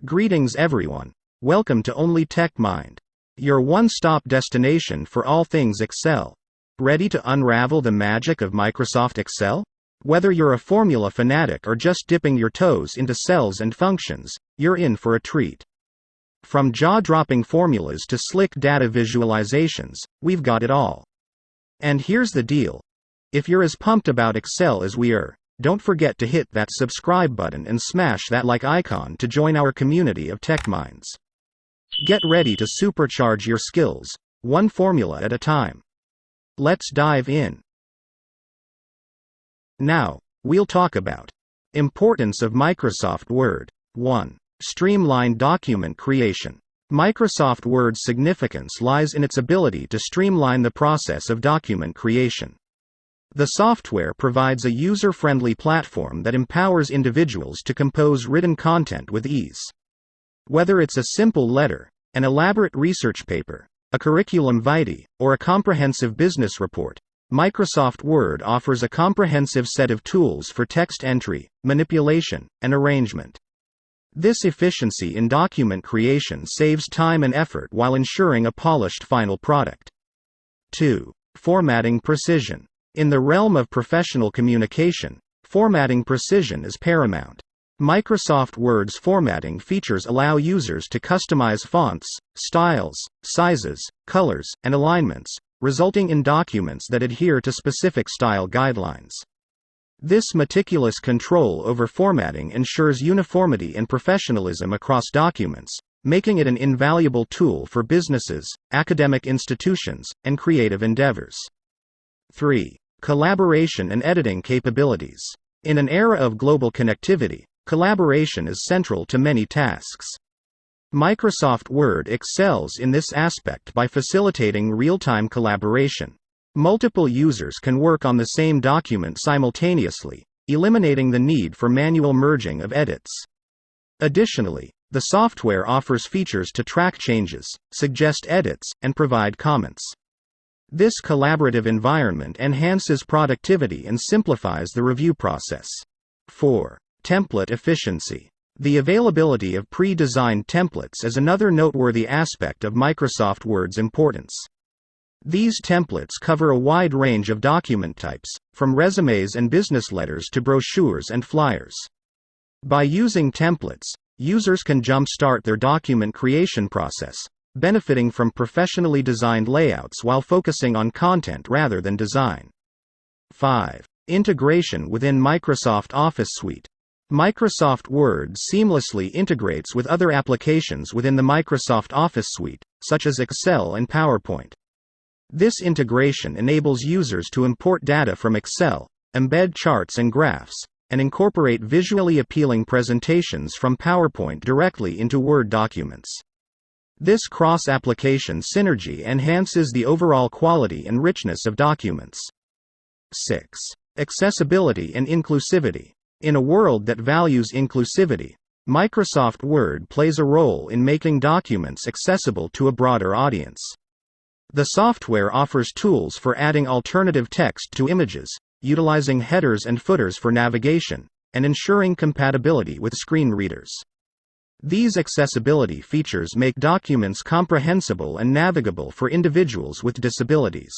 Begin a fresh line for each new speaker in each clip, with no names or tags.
Greetings everyone. Welcome to Only Tech Mind, your one-stop destination for all things Excel. Ready to unravel the magic of Microsoft Excel? Whether you're a formula fanatic or just dipping your toes into cells and functions, you're in for a treat. From jaw-dropping formulas to slick data visualizations, we've got it all. And here's the deal. If you're as pumped about Excel as we are, don't forget to hit that subscribe button and smash that like icon to join our community of tech minds. Get ready to supercharge your skills, one formula at a time. Let's dive in. Now, we'll talk about importance of Microsoft Word. 1. Streamlined document creation. Microsoft Word's significance lies in its ability to streamline the process of document creation. The software provides a user-friendly platform that empowers individuals to compose written content with ease. Whether it's a simple letter, an elaborate research paper, a curriculum vitae, or a comprehensive business report, Microsoft Word offers a comprehensive set of tools for text entry, manipulation, and arrangement. This efficiency in document creation saves time and effort while ensuring a polished final product. 2. Formatting precision. In the realm of professional communication, formatting precision is paramount. Microsoft Word's formatting features allow users to customize fonts, styles, sizes, colors, and alignments, resulting in documents that adhere to specific style guidelines. This meticulous control over formatting ensures uniformity and professionalism across documents, making it an invaluable tool for businesses, academic institutions, and creative endeavors. 3. Collaboration and editing capabilities. In an era of global connectivity, collaboration is central to many tasks. Microsoft Word excels in this aspect by facilitating real-time collaboration. Multiple users can work on the same document simultaneously, eliminating the need for manual merging of edits. Additionally, the software offers features to track changes, suggest edits, and provide comments. This collaborative environment enhances productivity and simplifies the review process. 4. Template efficiency. The availability of pre-designed templates is another noteworthy aspect of Microsoft Word's importance. These templates cover a wide range of document types, from resumes and business letters to brochures and flyers. By using templates, users can jump-start their document creation process, benefiting from professionally designed layouts while focusing on content rather than design. 5. Integration within Microsoft Office Suite. Microsoft Word seamlessly integrates with other applications within the Microsoft Office Suite, such as Excel and PowerPoint. This integration enables users to import data from Excel, embed charts and graphs, and incorporate visually appealing presentations from PowerPoint directly into Word documents. This cross-application synergy enhances the overall quality and richness of documents. 6. Accessibility and inclusivity. In a world that values inclusivity, Microsoft Word plays a role in making documents accessible to a broader audience. The software offers tools for adding alternative text to images, utilizing headers and footers for navigation, and ensuring compatibility with screen readers. These accessibility features make documents comprehensible and navigable for individuals with disabilities.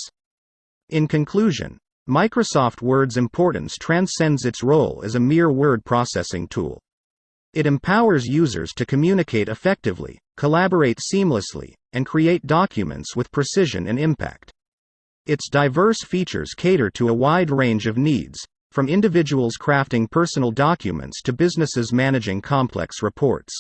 In conclusion, Microsoft Word's importance transcends its role as a mere word processing tool. It empowers users to communicate effectively, collaborate seamlessly, and create documents with precision and impact. Its diverse features cater to a wide range of needs, from individuals crafting personal documents to businesses managing complex reports.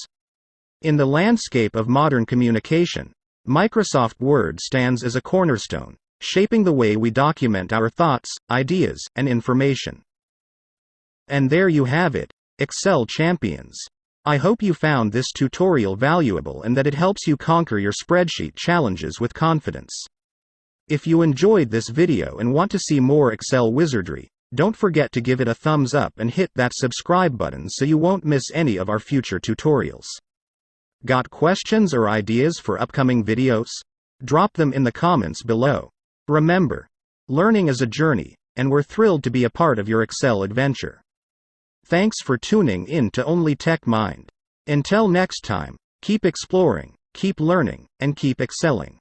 In the landscape of modern communication, Microsoft Word stands as a cornerstone, shaping the way we document our thoughts, ideas, and information. And there you have it, Excel champions. I hope you found this tutorial valuable and that it helps you conquer your spreadsheet challenges with confidence. If you enjoyed this video and want to see more Excel wizardry, don't forget to give it a thumbs up and hit that subscribe button so you won't miss any of our future tutorials. Got questions or ideas for upcoming videos? Drop them in the comments below. Remember, learning is a journey, and we're thrilled to be a part of your Excel adventure. Thanks for tuning in to Only Tech Mind. Until next time, keep exploring, keep learning, and keep excelling.